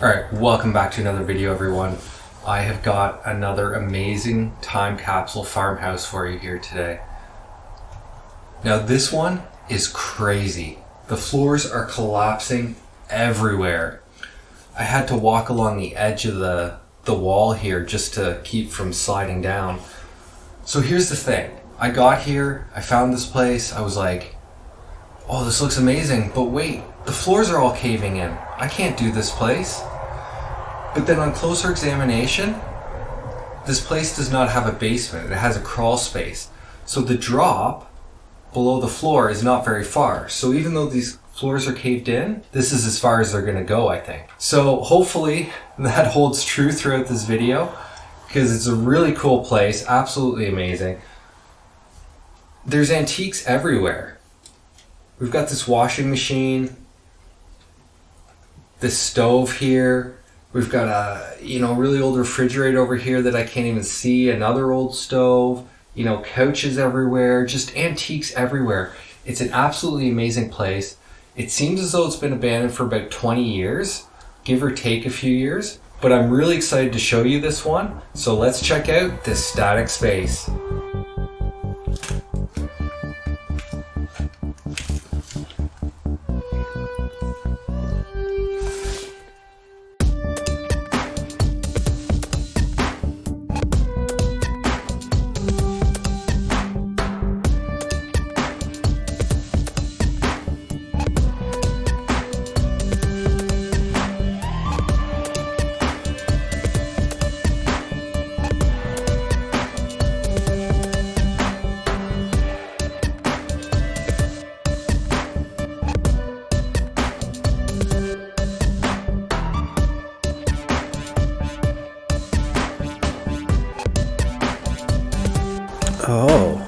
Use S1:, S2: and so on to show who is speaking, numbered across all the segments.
S1: Alright, welcome back to another video, everyone. I have got another amazing time capsule farmhouse for you here today. Now this one is crazy. The floors are collapsing everywhere. I had to walk along the edge of the wall here just to keep from sliding down. So here's the thing. I got here, I found this place, I was like, oh, this looks amazing, but wait, the floors are all caving in. I can't do this place. But then on closer examination, this place does not have a basement. It has a crawl space. So the drop below the floor is not very far. So even though these floors are caved in, this is as far as they're going to go, I think. So hopefully that holds true throughout this video, because it's a really cool place, absolutely amazing. There's antiques everywhere. We've got this washing machine, this stove here. We've got a, really old refrigerator over here that I can't even see, another old stove, couches everywhere, just antiques everywhere. It's an absolutely amazing place. It seems as though it's been abandoned for about 20 years, give or take a few years, but I'm really excited to show you this one. So let's check out this static space. Oh,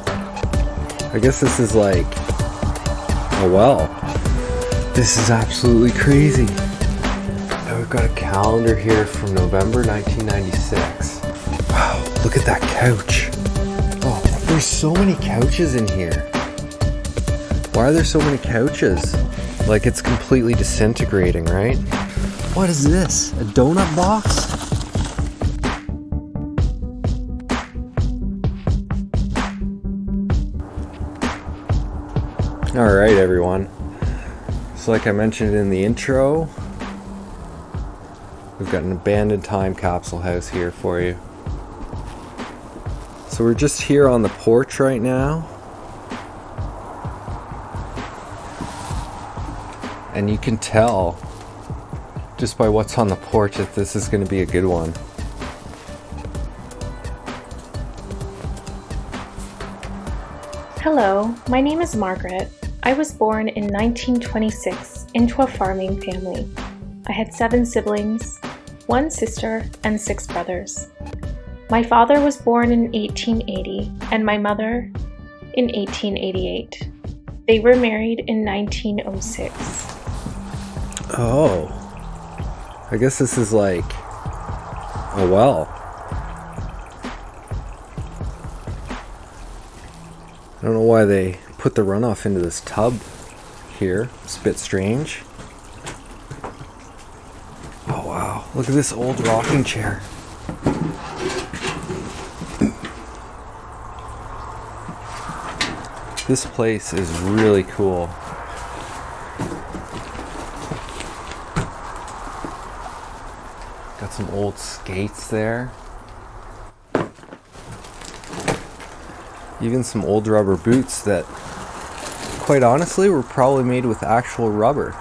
S1: I guess this is like a well. This is absolutely crazy. Now we've got a calendar here from November 1996. Wow, look at that couch. Oh, there's so many couches in here. Why are there so many couches? Like it's completely disintegrating, right? What is this? A donut box? Alright everyone, so like I mentioned in the intro, we've got an abandoned time capsule house here for you. So we're just here on the porch right now, and you can tell just by what's on the porch that this is going to be a good one.
S2: Hello, my name is Margaret. I was born in 1926 into a farming family. I had 7 siblings, 1 sister, and 6 brothers. My father was born in 1880 and my mother in 1888. They were married in 1906.
S1: Oh, I guess this is like a well. I don't know why they put the runoff into this tub here. It's a bit strange. Oh wow, look at this old rocking chair. This place is really cool. Got some old skates there. Even some old rubber boots that, quite honestly, were probably made with actual rubber,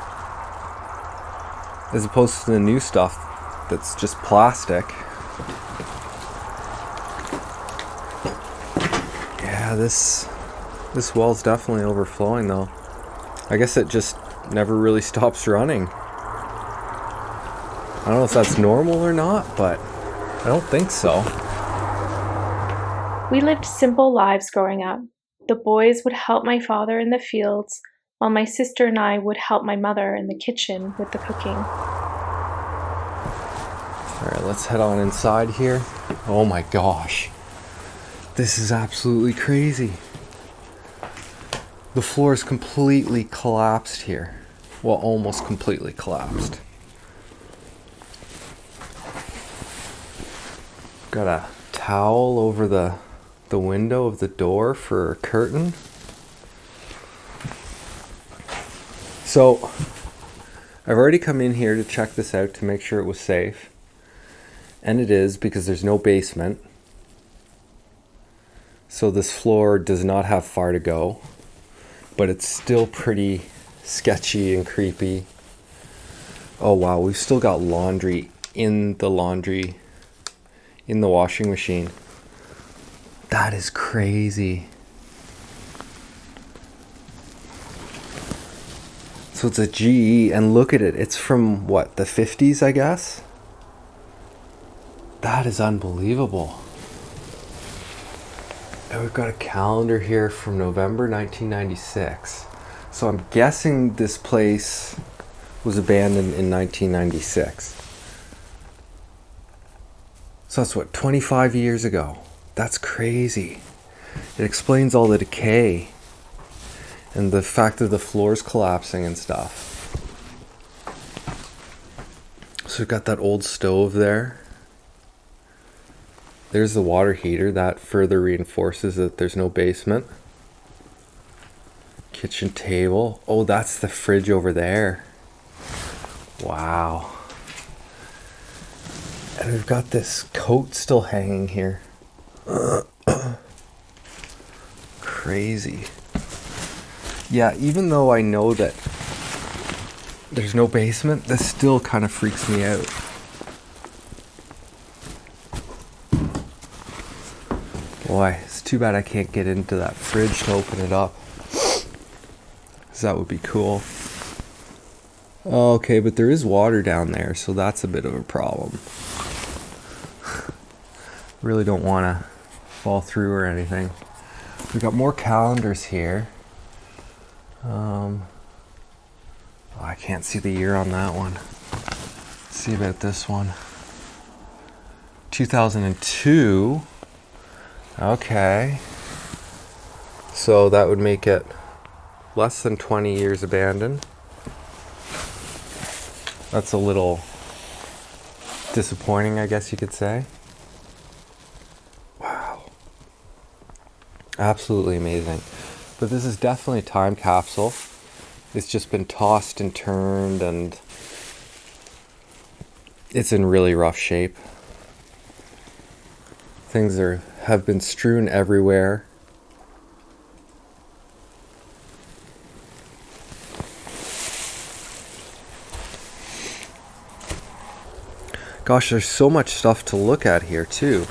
S1: as opposed to the new stuff that's just plastic. Yeah, this well's definitely overflowing though. I guess it just never really stops running. I don't know if that's normal or not, but I don't think so.
S2: We lived simple lives growing up. The boys would help my father in the fields, while my sister and I would help my mother in the kitchen with the cooking.
S1: Alright, let's head on inside here. Oh my gosh. This is absolutely crazy. The floor is completely collapsed here. Well, almost completely collapsed. Got a towel over the window of the door for a curtain. So I've already come in here to check this out to make sure it was safe. And it is, because there's no basement. So this floor does not have far to go, but it's still pretty sketchy and creepy. Oh wow, we've still got laundry in the washing machine. That is crazy. So it's a GE, and look at it. It's from what, the 50s, I guess? That is unbelievable. And we've got a calendar here from November 1996. So I'm guessing this place was abandoned in 1996. So that's what, 25 years ago. That's crazy. It explains all the decay and the fact that the floor's collapsing and stuff. So we've got that old stove there. There's the water heater. That further reinforces that there's no basement. Kitchen table. Oh, that's the fridge over there. Wow. And we've got this coat still hanging here. Crazy. Yeah, even though I know that there's no basement, this still kind of freaks me out. Boy, it's too bad I can't get into that fridge to open it up. 'Cause that would be cool. Okay, but there is water down there, so that's a bit of a problem. Really don't want to fall through or anything. We've got more calendars here. I can't see the year on that one. Let's see about this one. 2002. Okay. So that would make it less than 20 years abandoned. That's a little disappointing, I guess you could say. Wow. Absolutely amazing. But this is definitely a time capsule. It's just been tossed and turned, and it's in really rough shape. Things have been strewn everywhere. Gosh, there's so much stuff to look at here too.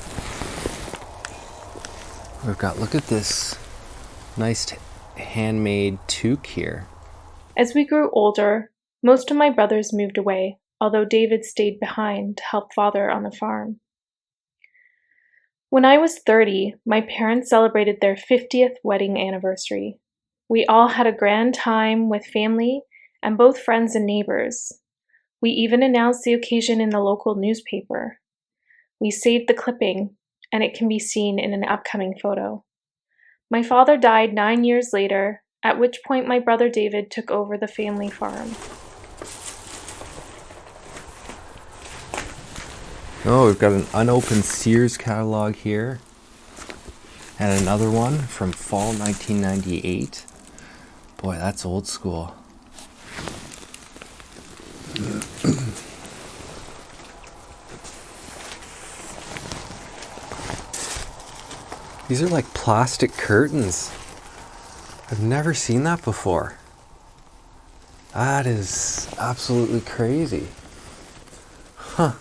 S1: We've got, look at this nice handmade toque here.
S2: As we grew older, most of my brothers moved away, although David stayed behind to help father on the farm. When I was 30, my parents celebrated their 50th wedding anniversary. We all had a grand time with family and both friends and neighbors. We even announced the occasion in the local newspaper. We saved the clipping, and it can be seen in an upcoming photo. My father died 9 years later, at which point my brother David took over the family farm.
S1: Oh, we've got an unopened Sears catalog here. And another one from fall 1998. Boy, that's old school. These are like plastic curtains. I've never seen that before. That is absolutely crazy. Huh.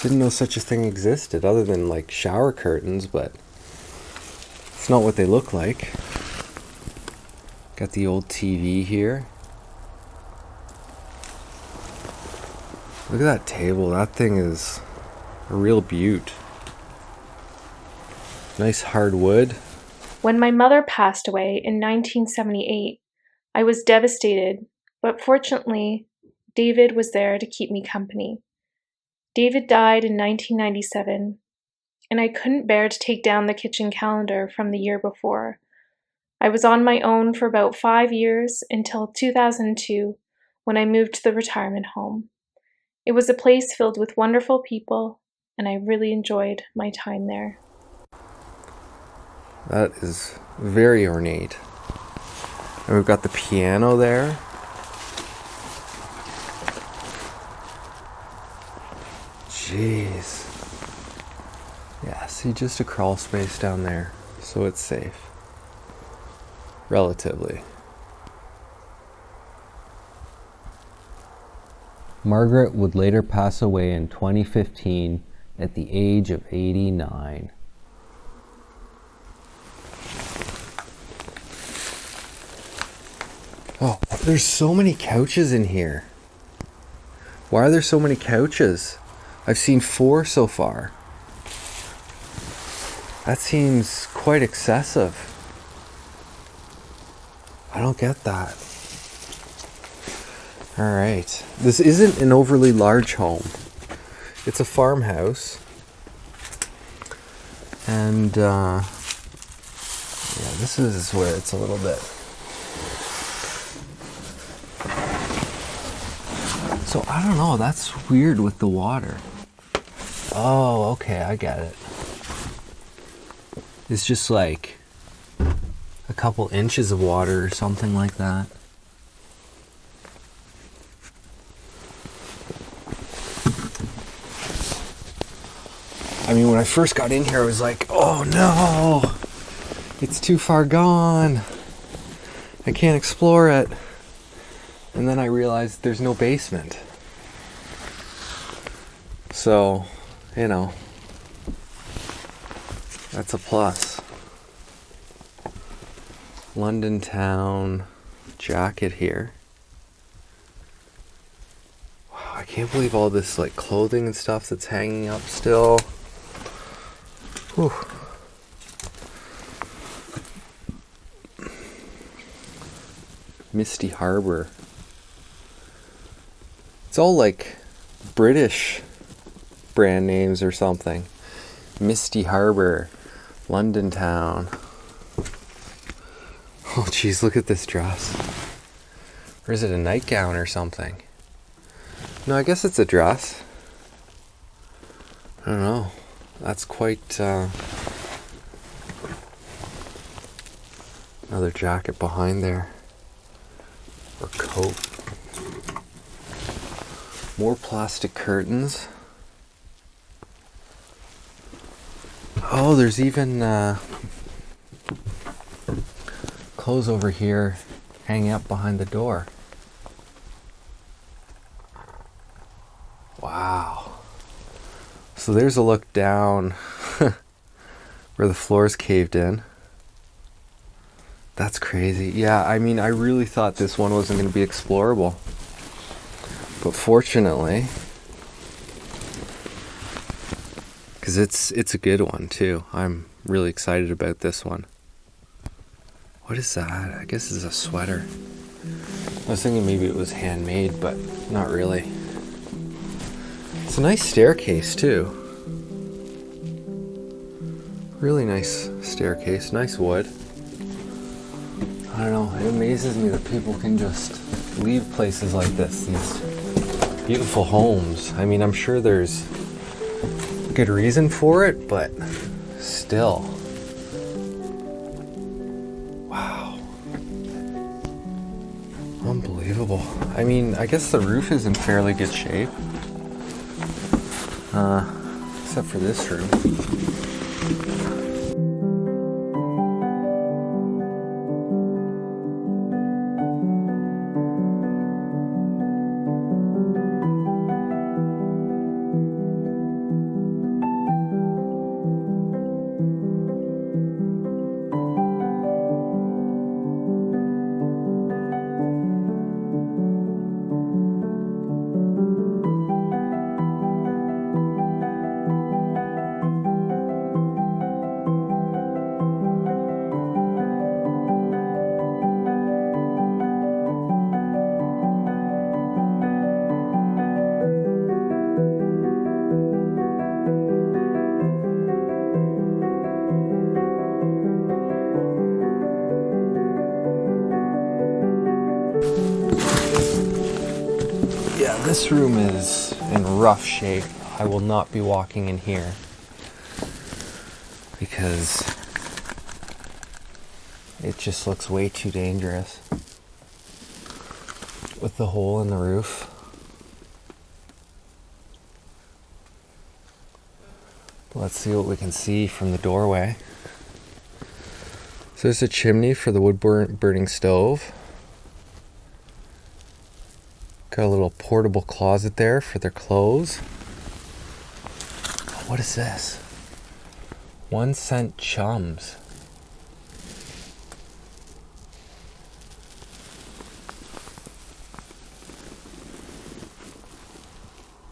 S1: Didn't know such a thing existed other than like shower curtains, but it's not what they look like. Got the old TV here. Look at that table. That thing is a real beaut. Nice hardwood.
S2: When my mother passed away in 1978, I was devastated, but fortunately, David was there to keep me company. David died in 1997, and I couldn't bear to take down the kitchen calendar from the year before. I was on my own for about 5 years until 2002, when I moved to the retirement home. It was a place filled with wonderful people, and I really enjoyed my time there.
S3: That is very ornate. And we've got the piano there. Jeez. Yeah, see, just a crawl space down there, so it's safe. Relatively. Margaret would later pass away in 2015 at the age of 89. Oh, there's so many couches in here. Why are there so many couches? I've seen 4 so far. That seems quite excessive. I don't get that. Alright. This isn't an overly large home. It's a farmhouse. And, yeah, this is where it's a little bit. So, I don't know, that's weird with the water. Oh, okay, I get it. It's just like a couple inches of water or something like that. I mean, when I first got in here, I was like, oh no, it's too far gone. I can't explore it. And then I realized there's no basement. So, you know, that's a plus. London town jacket here. Wow, I can't believe all this like clothing and stuff that's hanging up still. Whew. Misty Harbor. It's all like British brand names or something. Misty Harbor, London town. Oh geez, look at this dress. Or is it a nightgown or something? No, I guess it's a dress. I don't know. That's quite another jacket behind there. Or coat. More plastic curtains. Oh, there's even clothes over here hanging up behind the door. Wow. So there's a look down where the floor's caved in. That's crazy. Yeah, I mean, I really thought this one wasn't going to be explorable. But fortunately, because it's a good one too. I'm really excited about this one. What is that? I guess it's a sweater. I was thinking maybe it was handmade, but not really. It's a nice staircase too. Really nice staircase, nice wood. I don't know, it amazes me that people can just leave places like this, these beautiful homes. I mean, I'm sure there's good reason for it, but still. Wow. Unbelievable. I mean, I guess the roof is in fairly good shape. Except for this room. Yeah, this room is in rough shape. I will not be walking in here because it just looks way too dangerous with the hole in the roof. Let's see what we can see from the doorway. So there's a chimney for the wood burning stove. Got a little portable closet there for their clothes. What is this? 1 cent chums.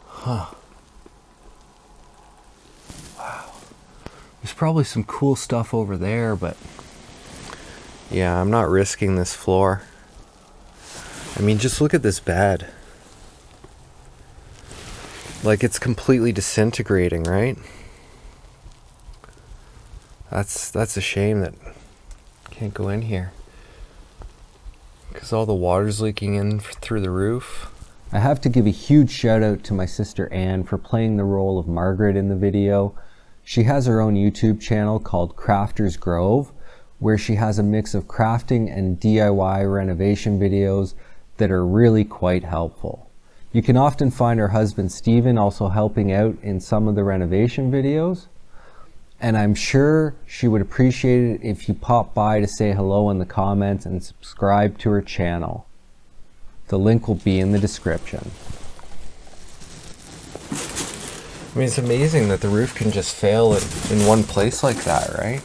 S3: Huh. Wow. There's probably some cool stuff over there, but yeah, I'm not risking this floor. I mean, just look at this bed. Like, it's completely disintegrating, right? That's a shame that I can't go in here, because all the water's leaking in through the roof. I have to give a huge shout out to my sister Anne for playing the role of Margaret in the video. She has her own YouTube channel called Crafter's Grove, where she has a mix of crafting and DIY renovation videos that are really quite helpful. You can often find her husband Steven also helping out in some of the renovation videos, and I'm sure she would appreciate it if you pop by to say hello in the comments and subscribe to her channel. The link will be in the description. I mean, it's amazing that the roof can just fail in one place like that, right?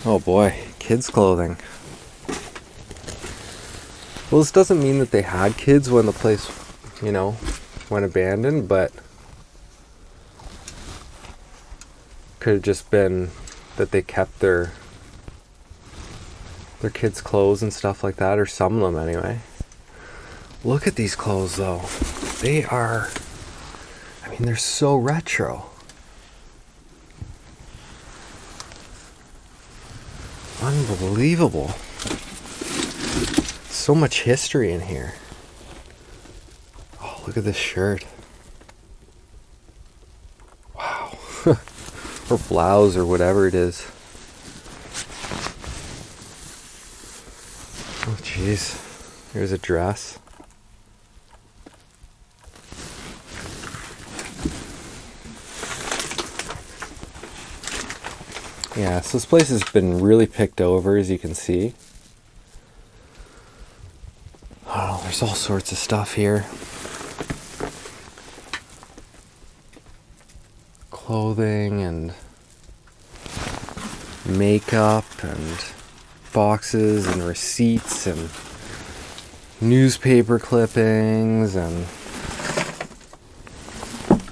S3: Oh boy, kids' clothing. Well, this doesn't mean that they had kids when the place, went abandoned, but could have just been that they kept their kids' clothes and stuff like that, or some of them anyway. Look at these clothes though. They're so retro. Unbelievable. So much history in here. Oh, look at this shirt. Wow. Or blouse or whatever it is. Oh jeez. Here's a dress. Yeah, so this place has been really picked over, as you can see. Oh, there's all sorts of stuff here. Clothing and makeup and boxes and receipts and newspaper clippings and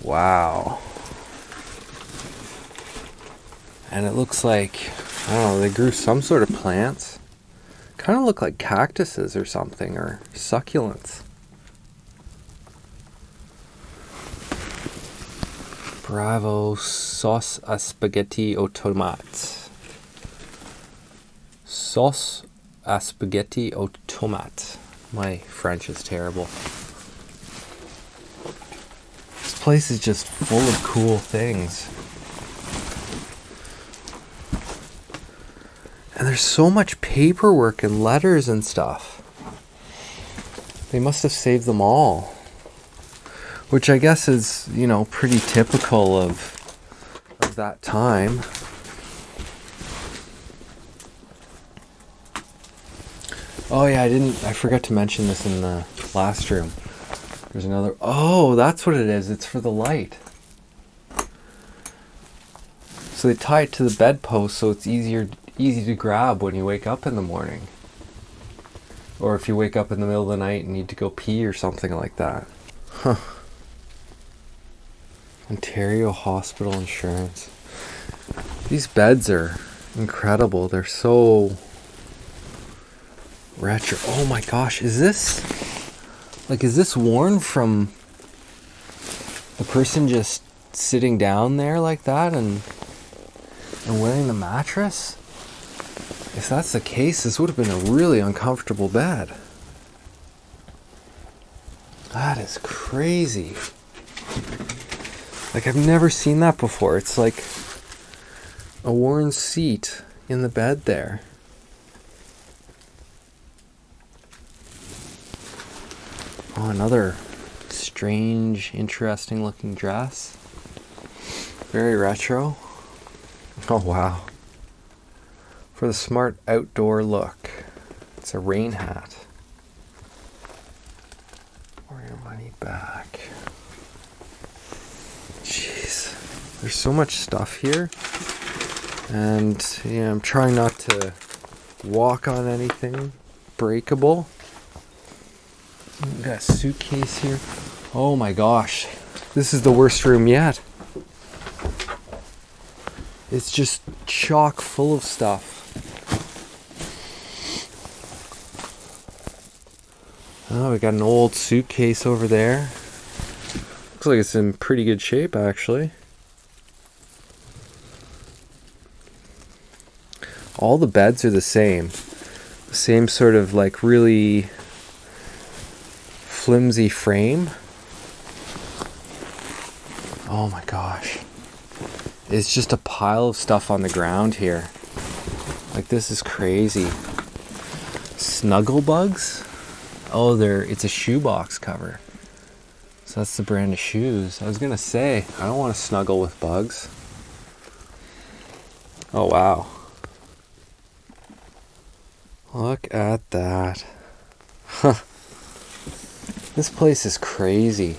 S3: wow. And it looks like, I don't know, they grew some sort of plants. Kind of look like cactuses or something, or succulents. Bravo sauce à spaghetti aux tomates. Sauce à spaghetti aux tomates. My French is terrible. This place is just full of cool things. And there's so much paperwork and letters and stuff. They must have saved them all. Which I guess is, pretty typical of that time. Oh yeah, I forgot to mention this in the last room. There's another, oh, that's what it is. It's for the light. So they tie it to the bedpost so it's easy to grab when you wake up in the morning. Or if you wake up in the middle of the night and need to go pee or something like that. Huh. Ontario Hospital Insurance. These beds are incredible. They're so retro. Oh my gosh, is this worn from the person just sitting down there like that and wearing the mattress? If that's the case, this would have been a really uncomfortable bed. That is crazy. Like, I've never seen that before. It's like a worn seat in the bed there. Oh, another strange, interesting looking dress. Very retro. Oh, wow. For the smart outdoor look. It's a rain hat. Or your money back. Jeez. There's so much stuff here. And yeah, I'm trying not to walk on anything breakable. Got a suitcase here. Oh my gosh. This is the worst room yet. It's just chock full of stuff. Oh, we got an old suitcase over there. Looks like it's in pretty good shape, actually. All the beds are the same. Same sort of like really flimsy frame. Oh my gosh. It's just a pile of stuff on the ground here. Like, this is crazy. Snuggle bugs? Oh, it's a shoebox cover. So that's the brand of shoes. I was gonna say, I don't want to snuggle with bugs. Oh wow. Look at that. Huh. This place is crazy.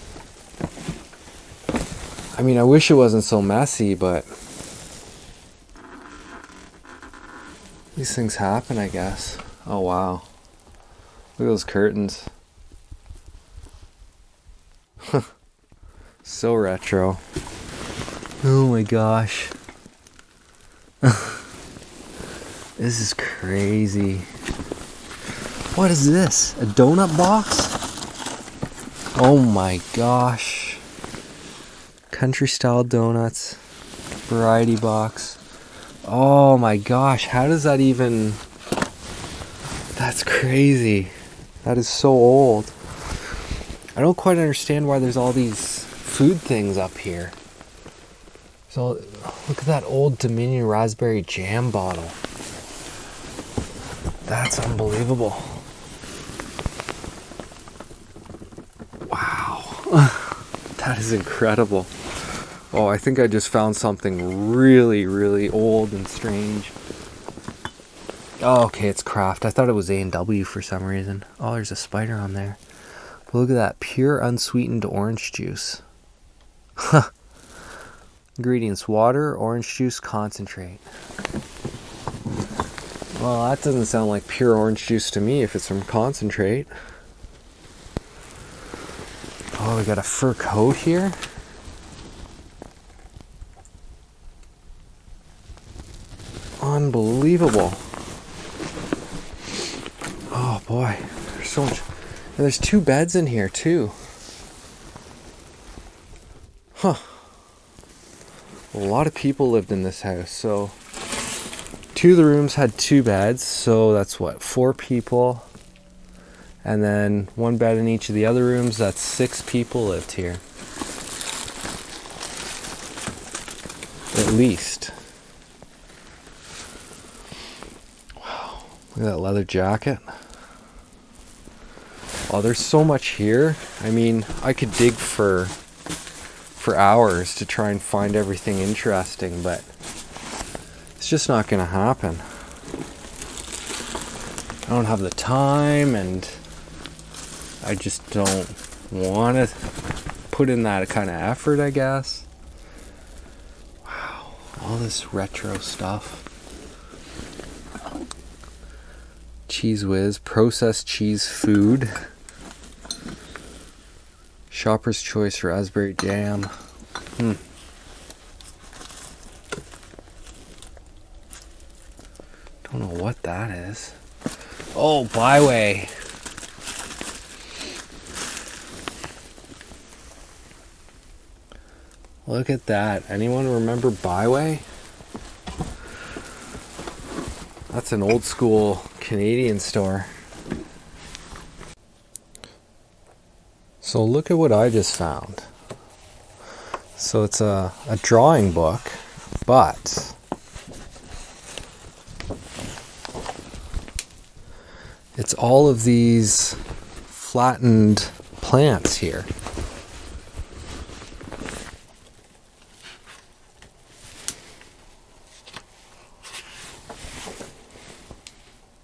S3: I mean, I wish it wasn't so messy, but these things happen, I guess. Oh wow. Look at those curtains. So retro. Oh my gosh. This is crazy. What is this? A donut box? Oh my gosh. Country style donuts. Variety box. Oh my gosh. How does that even... That's crazy. That is so old. I don't quite understand why there's all these food things up here. So look at that old Dominion raspberry jam bottle. That's unbelievable. Wow. That is incredible. Oh, I think I just found something really, really old and strange. Oh, okay, it's Kraft. I thought it was A&W for some reason. Oh, there's a spider on there. But look at that. Pure unsweetened orange juice. Huh. Ingredients: water, orange juice, concentrate. Well, that doesn't sound like pure orange juice to me if it's from concentrate. Oh, we got a fur coat here. Unbelievable. Oh boy, there's so much. And there's 2 beds in here too. Huh. A lot of people lived in this house. So 2 of the rooms had 2 beds. So that's what, 4 people. And then 1 bed in each of the other rooms. That's 6 people lived here. At least. Wow. Look at that leather jacket. Oh, there's so much here. I mean, I could dig for hours to try and find everything interesting, but it's just not gonna happen. I don't have the time, and I just don't want to put in that kind of effort, I guess. Wow, all this retro stuff. Cheese Whiz, processed cheese food. Shopper's Choice raspberry jam. Don't know what that is. Oh, Byway. Look at that. Anyone remember Byway? That's an old school Canadian store. So look at what I just found. So it's a drawing book, but it's all of these flattened plants here.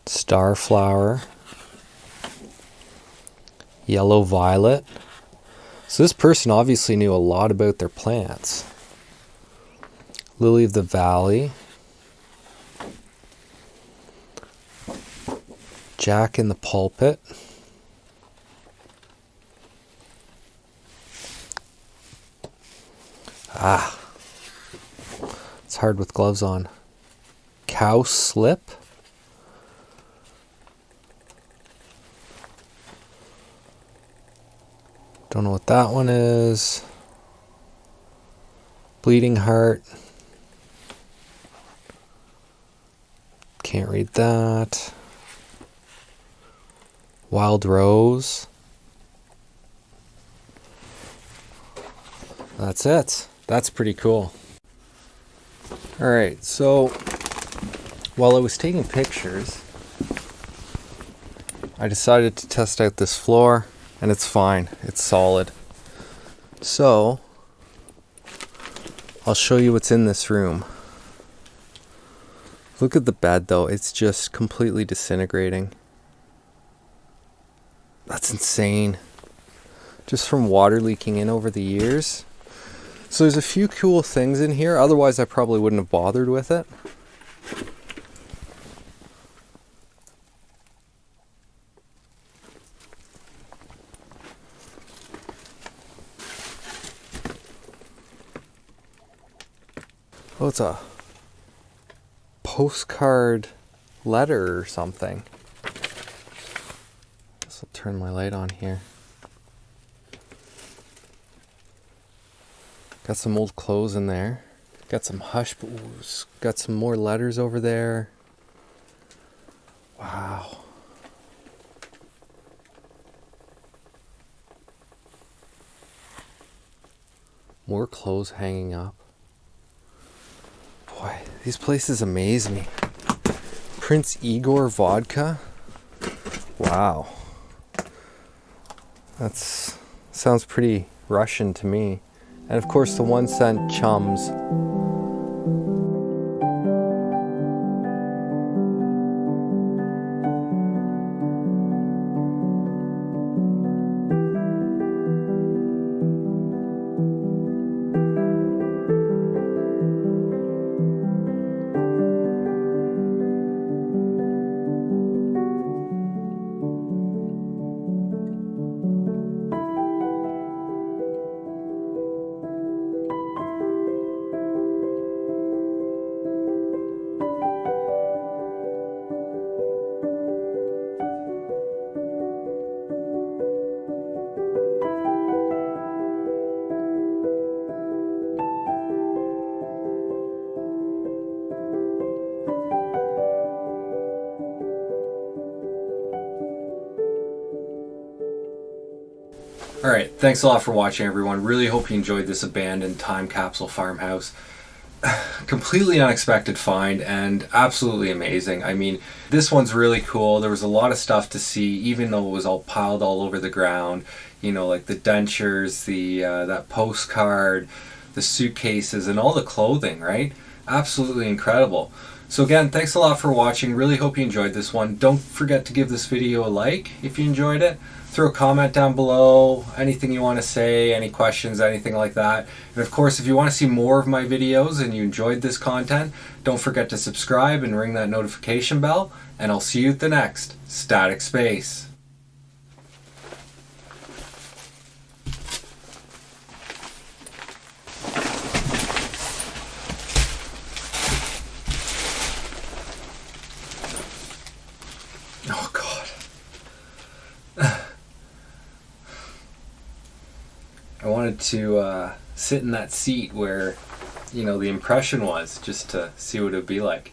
S3: Starflower, yellow violet. So this person obviously knew a lot about their plants. Lily of the valley, Jack in the pulpit, it's hard with gloves on. Cow slip. Don't know what that one is. Bleeding heart. Can't read that. Wild rose. That's it. That's pretty cool. Alright, so while I was taking pictures, I decided to test out this floor, and it's fine. It's solid. So, I'll show you what's in this room. Look at the bed though, it's just completely disintegrating. That's insane. Just from water leaking in over the years. So there's a few cool things in here, otherwise I probably wouldn't have bothered with it. Oh, it's a postcard letter or something. Guess I'll turn my light on here. Got some old clothes in there. Got some hush. Got some more letters over there. Wow. More clothes hanging up. Boy, these places amaze me. Prince Igor vodka. Wow. That's sounds pretty Russian to me. And of course the 1-cent chums. Alright, thanks a lot for watching everyone. Really hope you enjoyed this abandoned time capsule farmhouse. Completely unexpected find and absolutely amazing. I mean, this one's really cool. There was a lot of stuff to see, even though it was all piled all over the ground. You know, like the dentures, that postcard, the suitcases, and all the clothing, right? Absolutely incredible. So again, thanks a lot for watching. Really hope you enjoyed this one. Don't forget to give this video a like if you enjoyed it. Throw a comment down below, anything you want to say, any questions, anything like that. And of course, if you want to see more of my videos and you enjoyed this content, don't forget to subscribe and ring that notification bell. And I'll see you at the next Static Space. Oh God. I wanted to sit in that seat where, you know, the impression was, just to see what it would be like.